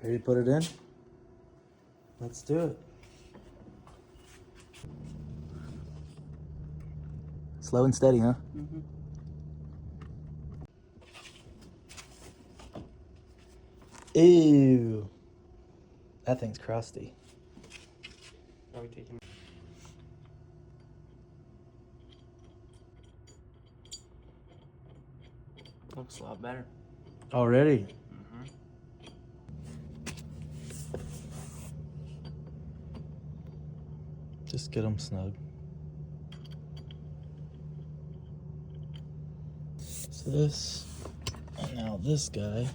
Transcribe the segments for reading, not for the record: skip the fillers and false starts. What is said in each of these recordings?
Ready to put it in? Let's do it. Slow and steady, huh? Mm-hmm. Ew. That thing's crusty. Are we taking? Looks a lot better. Already? Mm-hmm. Just get them snug. So this, and now this guy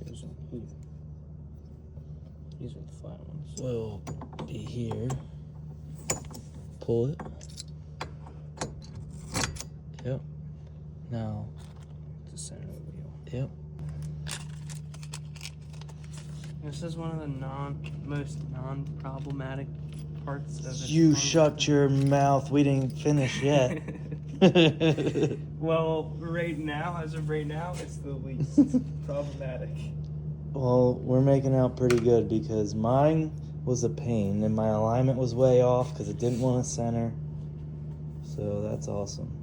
These are the flat ones. will be here. Pull it. Yep. Now, The center of the wheel. yep. This is one of the most non-problematic parts of it. You shut your mouth. We didn't finish yet. Well, right now, as of right now, it's the least problematic. Well, we're making out pretty good because mine was a pain and my alignment was way off because it didn't want to center. So that's awesome.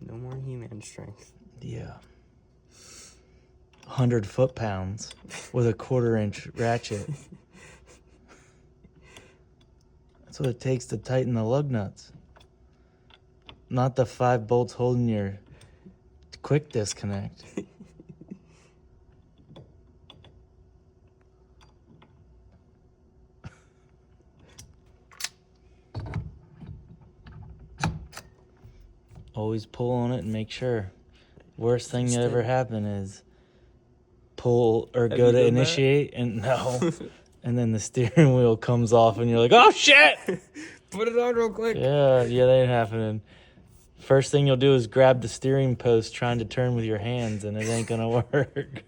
No more He-Man strength. Yeah. 100 foot-pounds with a 1/4-inch ratchet. That's what it takes to tighten the lug nuts. Not the 5 bolts holding your quick disconnect. Always pull on it and make sure. Worst thing that ever happened is pull or Have go you to done initiate and no. And then the steering wheel comes off and you're like, oh shit! Put it on real quick. Yeah, that ain't happening. First thing you'll do is grab the steering post trying to turn with your hands and it ain't gonna work.